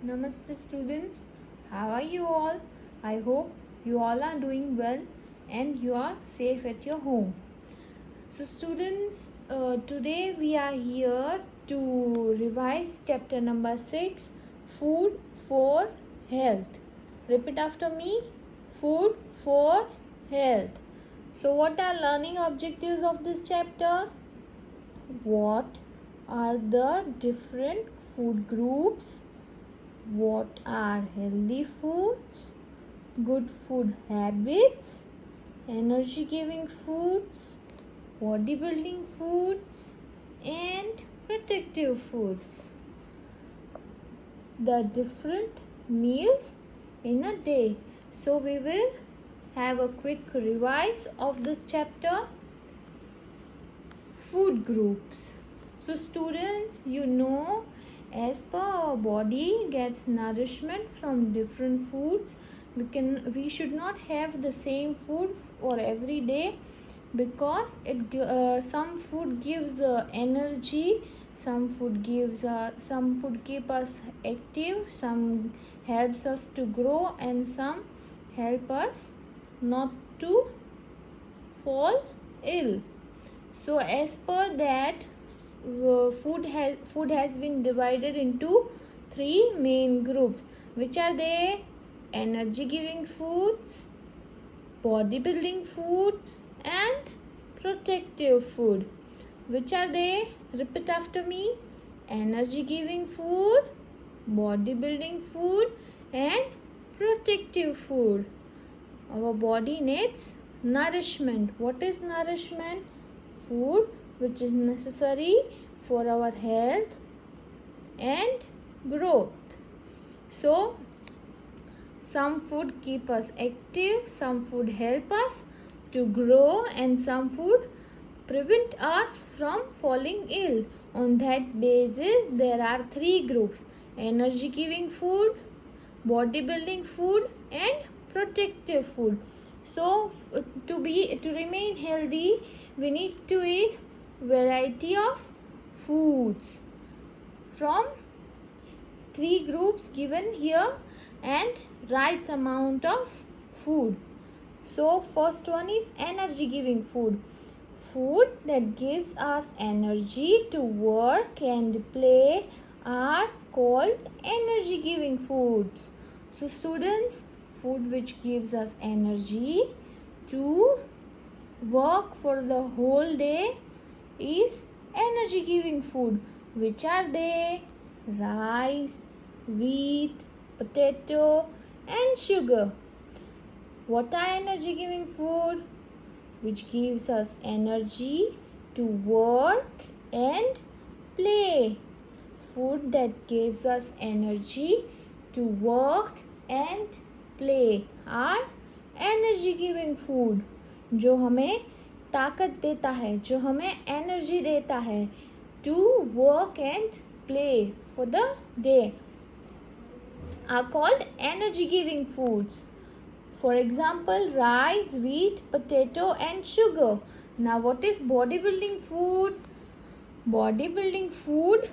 Namaste students, how are you all? I hope you all are doing well and you are safe at your home. So students, today we are here to revise chapter number 6, Food for Health. Repeat after me, Food for Health. So what are learning objectives of this chapter? What are the different food groups? What are healthy foods, good food habits, energy giving foods, bodybuilding foods, and protective foods? The different meals in a day. So we will have a quick revise of this chapter. Food groups. So students, as per our body gets nourishment from different foods, we should not have the same food for every day, because some food gives energy, some food keep us active, some helps us to grow, and some help us not to fall ill. So as per that, food has been divided into 3 main groups. Which are they? Energy giving foods, bodybuilding foods, and protective food. Which are they? Repeat after me. Energy giving food, bodybuilding food, and protective food. Our body needs nourishment. What is nourishment? Food which is necessary for our health and growth. So some food keep us active, some food help us to grow, and some food prevent us from falling ill. On that basis, there are 3 groups: energy giving food, bodybuilding food, and protective food. So to remain healthy, we need to eat variety of foods from 3 groups given here, and right amount of food. So first one is energy giving food. Food that gives us energy to work and play are called energy giving foods. So students, food which gives us energy to work for the whole day is energy giving food. Which are they? Rice, wheat, potato, and sugar. What are energy giving food? Which gives us energy to work and play. Food that gives us energy to work and play are energy giving food. जो हमें ताकत देता है, जो हमें energy देता है to work and play for the day, are called energy giving foods. For example, rice, wheat, potato, and sugar. Now what is bodybuilding food? Bodybuilding food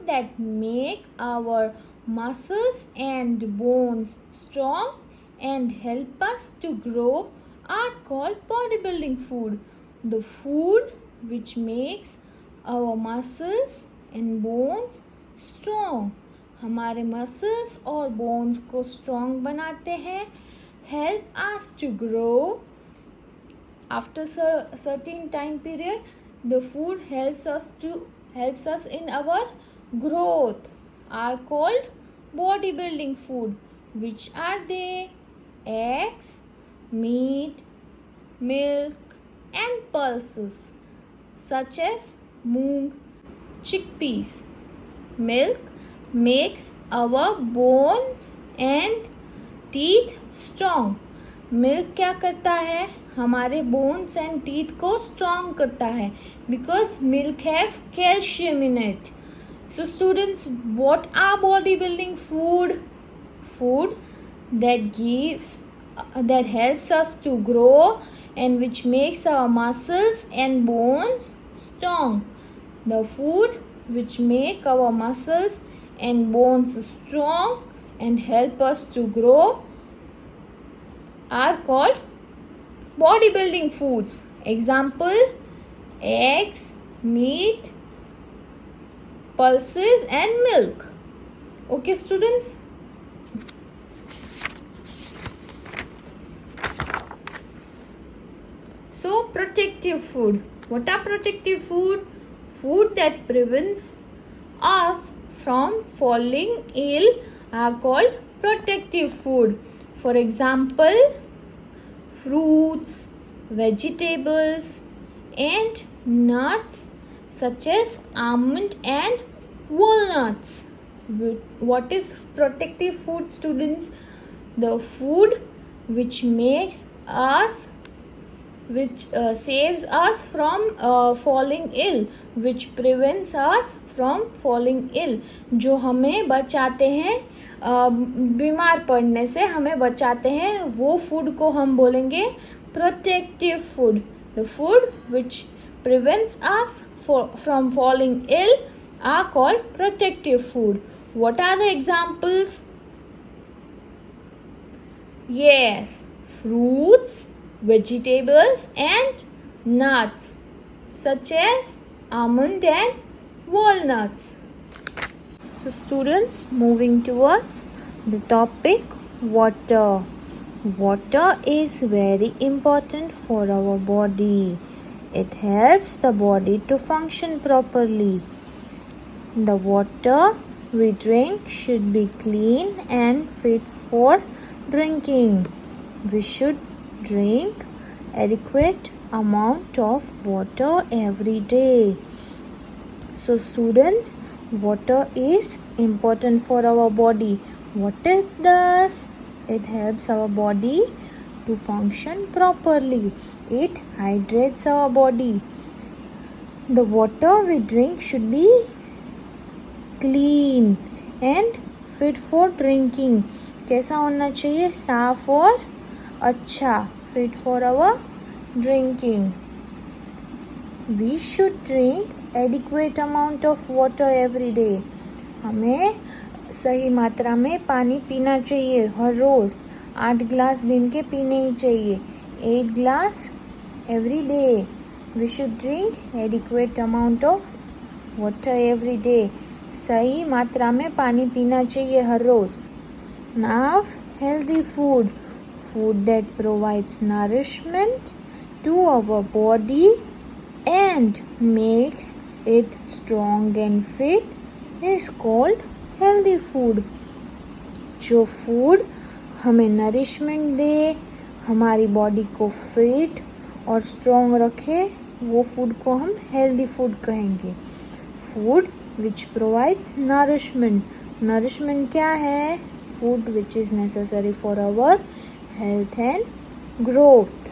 that make our muscles and bones strong and help us to grow are called bodybuilding food. The food which makes our muscles and bones strong, हमारे muscles और bones को strong बनाते हैं, help us to grow. After a certain time period, the food helps us in our growth, are called bodybuilding food. Which are they? Eggs, meat, milk, and pulses such as moong, chickpeas. Milk makes our bones and teeth strong. Milk क्या करता है? हमारे bones and teeth को strong करता है, because milk have calcium in it. So students, what our body building food? Food that helps us to grow and which makes our muscles and bones strong. The food which make our muscles and bones strong and help us to grow are called bodybuilding foods. Example: eggs, meat, pulses and milk. Okay students. So protective food. What are protective food? Food that prevents us from falling ill are called protective food. For example, fruits, vegetables and nuts such as almond and walnuts. What is protective food, students? The food which makes us saves us from falling ill, which prevents us from falling ill, जो हमें बचाते हैं बीमार पड़ने से हमें बचाते हैं, वो फूड को हम बोलेंगे protective food. The food which prevents us from falling ill are called protective food. What are the examples? Yes, fruits, vegetables and nuts such as almond and walnuts. So students, moving towards the topic water. Water is very important for our body. It helps the body to function properly. The water we drink should be clean and fit for drinking. We should drink adequate amount of water every day. So students, water is important for our body. What it does? It helps our body to function properly. It hydrates our body. The water we drink should be clean and fit for drinking. कैसा होना चाहिए? साफ और अच्छा. Fit for our drinking. We should drink adequate amount of water every day. हमें सही मात्रा में पानी पीना चाहिए हर रोज. 8 ग्लास दिन के पीने ही चाहिए. 8 glass every day. We should drink adequate amount of water every day. सही मात्रा में पानी पीना चाहिए हर रोज. Now, healthy food. Food that provides nourishment to our body and makes it strong and fit is called healthy food. जो food हमें nourishment दे, हमारी body को फिट और स्ट्रॉन्ग रखे, वो फूड को हम हेल्दी फूड कहेंगे. Food which provides nourishment. Nourishment क्या है? Food which is necessary for our health and growth.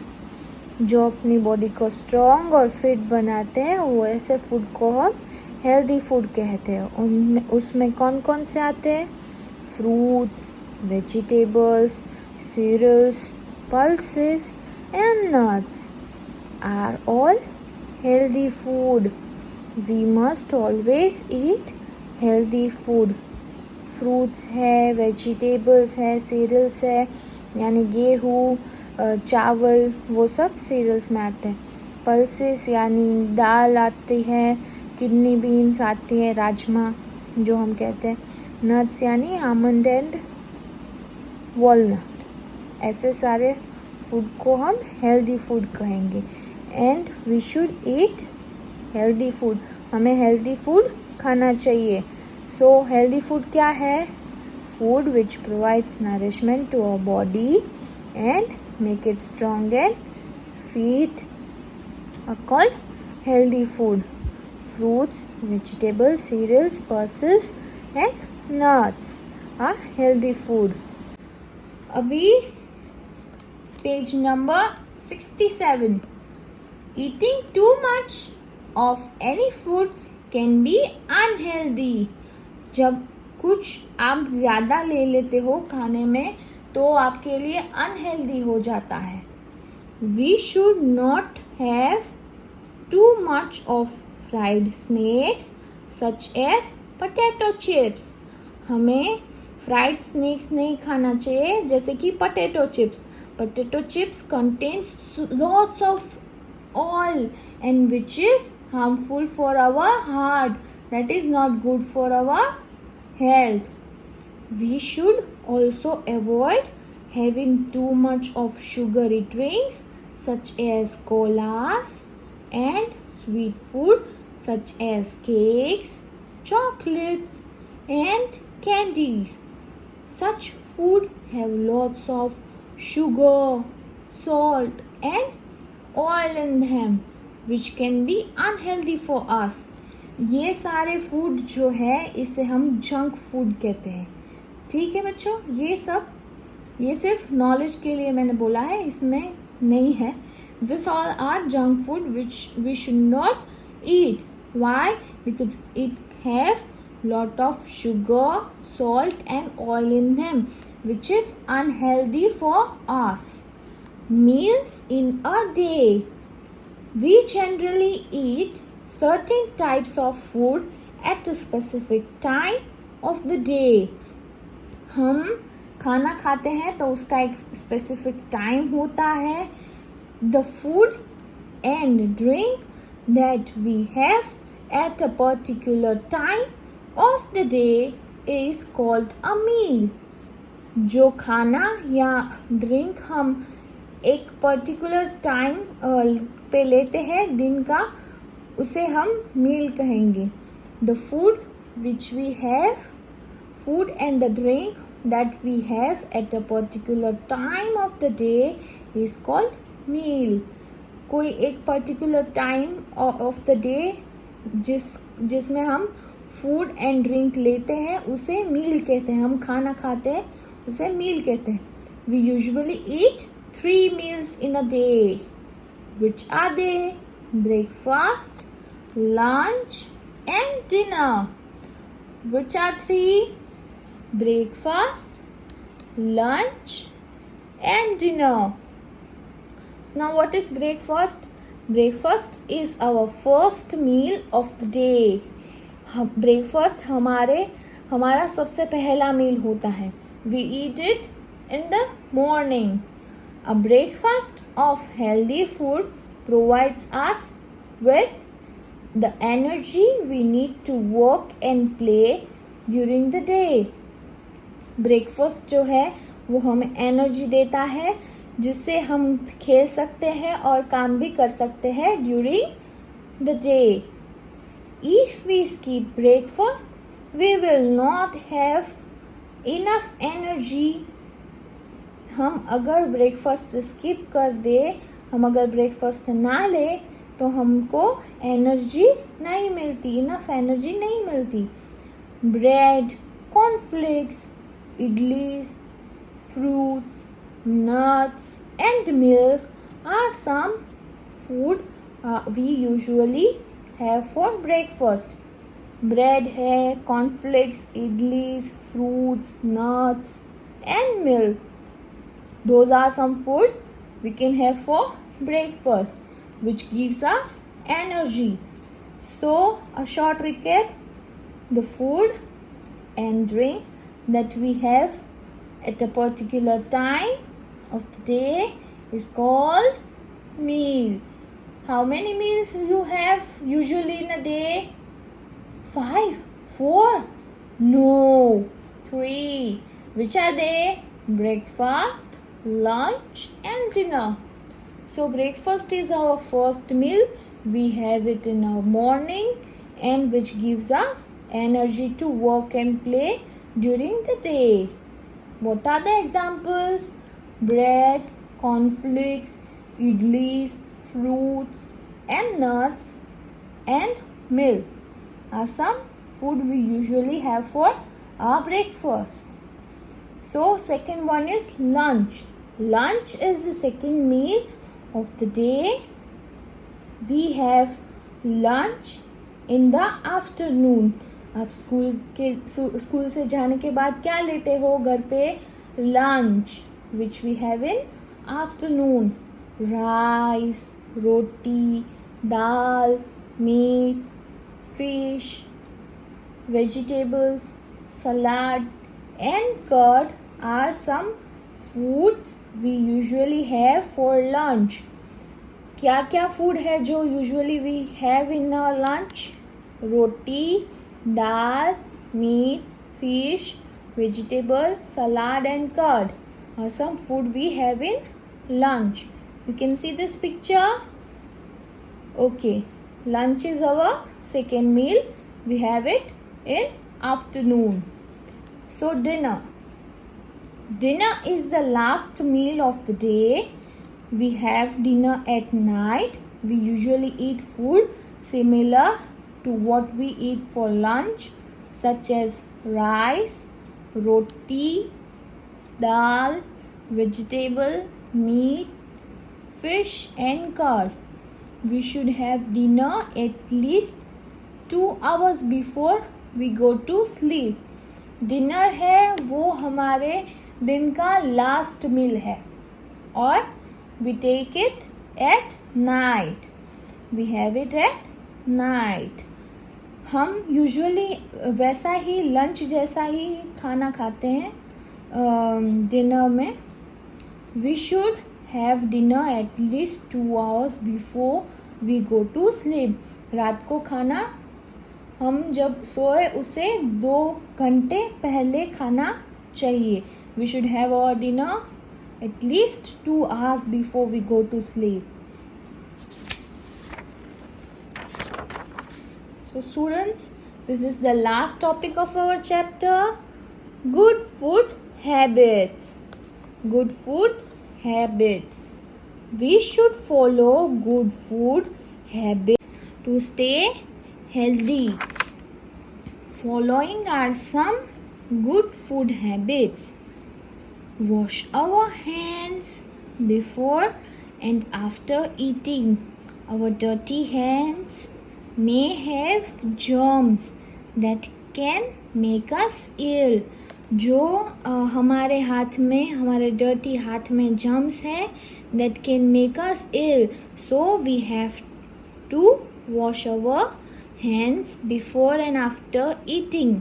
जो अपनी बॉडी को स्ट्रॉन्ग और फिट बनाते हैं, वो ऐसे फूड को हम हेल्दी फूड कहते हैं. उनमें उसमें कौन कौन से आते हैं? Fruits, vegetables, cereals, pulses and nuts are all healthy food. We must always eat healthy food. Fruits है, वेजिटेबल्स है, सीरियल्स है, यानी गेहूँ, चावल, वो सब सीरियल्स में आते हैं. पल्सेस यानी दाल आती है, किडनी बीन्स आती है, राजमा जो हम कहते हैं. नट्स यानी आमंड एंड वॉलनट. ऐसे सारे फूड को हम हेल्दी फूड कहेंगे. And we should eat healthy food. हमें हेल्दी फूड खाना चाहिए. सो हेल्दी फूड क्या है? Food which provides nourishment to our body and make it strong and fit are called healthy food. Fruits, vegetables, cereals, pulses and nuts are healthy food. अभी page number 67. Eating too much of any food can be unhealthy. जब कुछ आप ज़्यादा ले लेते हो खाने में, तो आपके लिए अनहेल्दी हो जाता है. We should not have too much of fried snacks such as potato chips. हमें फ्राइड स्नैक्स नहीं खाना चाहिए, जैसे कि potato chips. Potato chips contains lots of oil and which is harmful for our heart. That is not good for our health. We should also avoid having too much of sugary drinks such as colas and sweet food such as cakes, chocolates and candies. Such food have lots of sugar, salt and oil in them which can be unhealthy for us. ये सारे food जो है इसे हम junk food कहते हैं. ठीक है बच्चों, ये सिर्फ नॉलेज के लिए मैंने बोला है, इसमें नहीं है. This all are junk food which we should not eat. Why? Because it have lot of sugar, salt and oil in them which is unhealthy for us. Meals in a day. We generally eat certain types of food at a specific time of the day. हम खाना खाते हैं तो उसका एक specific time होता है. The food and drink that we have at a particular time of the day is called a meal. जो खाना या ड्रिंक हम एक पर्टिकुलर टाइम पे लेते हैं दिन का, उसे हम मील कहेंगे. The food which we have, food and the drink that we have at a particular time of the day is called meal. कोई एक particular time of the day जिसमें हम फूड एंड ड्रिंक लेते हैं उसे meal कहते हैं. हम खाना खाते हैं उसे मील कहते हैं. We usually eat 3 meals in a day. Which are they? Breakfast, lunch and dinner. Which are 3? Breakfast, lunch and dinner. So now what is breakfast? Breakfast is our first meal of the day. Breakfast हमारा सबसे पहला meal होता है. We eat it in the morning. A breakfast of healthy food provides us with the energy we need to work and play during the day. Breakfast जो है वो हमें energy देता है जिससे हम खेल सकते हैं और काम भी कर सकते हैं during the day. If we skip breakfast, we will not have enough energy. हम अगर ब्रेकफास्ट स्किप कर दे, हम अगर ब्रेकफास्ट ना ले तो हमको एनर्जी नहीं मिलती, इनफ एनर्जी नहीं मिलती. Bread, cornflakes, idlis, fruits, nuts and milk are some food we usually have for breakfast. Bread है, cornflakes, idlis, fruits, nuts and milk. Those are some food we can have for breakfast which gives us energy. So a short recap: the food and drink that we have at a particular time of the day is called meal. How many meals you have usually in a day? 5? 4? No, 3. Which are they? Breakfast, lunch and dinner. So breakfast is our first meal. We have it in our morning and which gives us energy to work and play during the day. What are the examples? Bread, cornflakes, idlis, fruits and nuts and milk are some food we usually have for our breakfast. So second one is lunch. Lunch is the second meal of the day. We have lunch in the afternoon. आप school से जाने के बाद क्या लेते हो घर पे? Lunch, which we have in afternoon. Rice, roti, dal, meat, fish, vegetables salad and curd are some foods we usually have for lunch. क्या क्या फूड है जो usually we have in our lunch? Roti, dal, meat, fish, vegetable, salad and curd are some food we have in lunch. You can see this picture. Okay, lunch is our second meal. We have it in afternoon. So dinner. Dinner is the last meal of the day. We have dinner at night. We usually eat food similar to what we eat for lunch, such as rice, roti, dal, vegetable, meat, fish and curd. We should have dinner at least 2 hours before we go to sleep. Dinner है वो हमारे दिन का last मील है और we take it at night. We have it at night. हम usually वैसा ही lunch जैसा ही खाना खाते हैं डिनर में. We should have dinner at least 2 hours before we go to sleep. रात को खाना हम जब सोए उसे 2 घंटे पहले खाना चाहिए. We should have our dinner at least 2 hours before we go to sleep. So students, this is the last topic of our chapter, good food habits. Good food habits. We should follow good food habits to stay healthy. Following are some good food habits. Wash our hands before and after eating. Our dirty hands may have germs that can make us ill. जो हमारे हाथ में हमारे dirty हाथ में germs है that can make us ill. So we have to wash our hands before and after eating.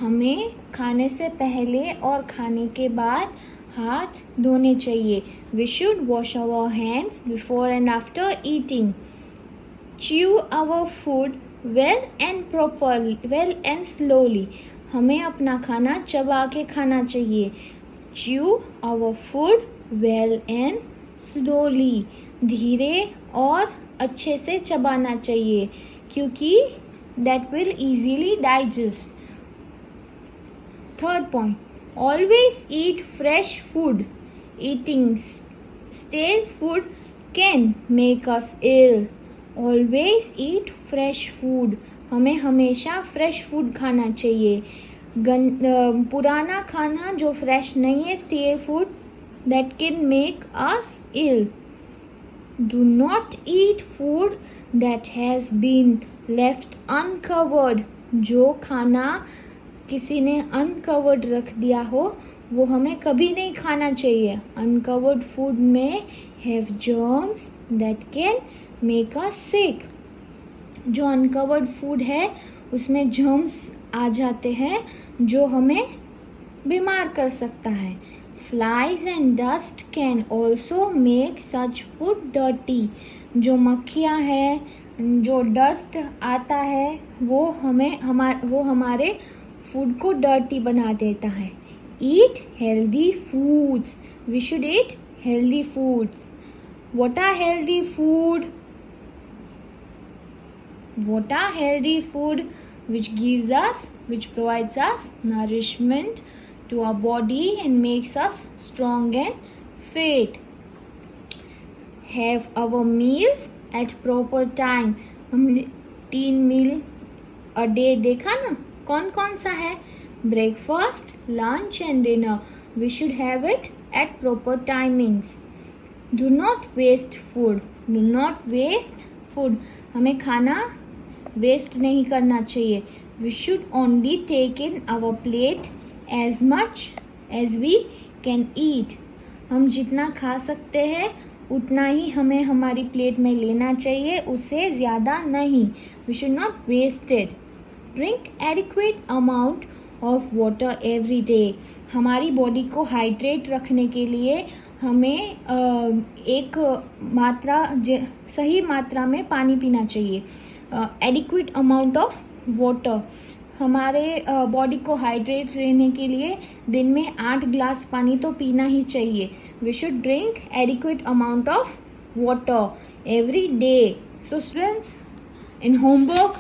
हमें खाने से पहले और खाने के बाद हाथ धोने चाहिए. We should wash our hands before and after eating. Chew our food well and slowly. हमें अपना खाना चबा के खाना चाहिए. Chew our food well and slowly. धीरे और अच्छे से चबाना चाहिए क्योंकि that will easily digest. Third point, always eat fresh food. Eating stale food can make us ill. Always eat fresh food. हमें हमेशा फ्रेश फूड खाना चाहिए. पुराना खाना जो फ्रेश नहीं है, stale food, that can make us ill. Do not eat food that has been left uncovered. जो खाना किसी ने अनकवर्ड रख दिया हो वो हमें कभी नहीं खाना चाहिए. अनकवर्ड फूड में have germs that can make us sick. जो अनकवर्ड फूड है उसमें जर्म्स आ जाते हैं जो हमें बीमार कर सकता है. Flies and dust can also make such food dirty. जो मक्खियाँ है, जो डस्ट आता है वो हमारे फूड को डर्टी बना देता है. Eat healthy foods. We should eat healthy foods. What are healthy food? What are healthy food which provides us nourishment to our body and makes us strong and fit? Have our meals at proper time. हमने 3 मील a day देखा ना, कौन कौन सा है? Breakfast, lunch and dinner. We should have it at proper timings. Do not waste food. Do not waste food. हमें खाना waste नहीं करना चाहिए. We should only take in our plate as much as we can eat. हम जितना खा सकते हैं उतना ही हमें हमारी प्लेट में लेना चाहिए, उससे ज़्यादा नहीं. We should not waste it. Drink adequate amount of water every day. हमारी बॉडी को हाइड्रेट रखने के लिए हमें एक सही मात्रा में पानी पीना चाहिए. Adequate amount of water. हमारे बॉडी को हाइड्रेट रहने के लिए दिन में 8 ग्लास पानी तो पीना ही चाहिए. We should drink adequate amount of water every day. So students, in homework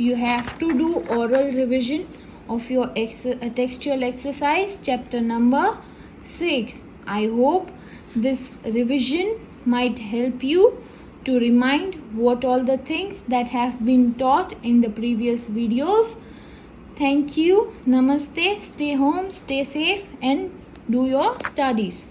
you have to do oral revision of your textual exercise chapter number 6. I hope this revision might help you to remind what all the things that have been taught in the previous videos. Thank you. Namaste. Stay home, stay safe and do your studies.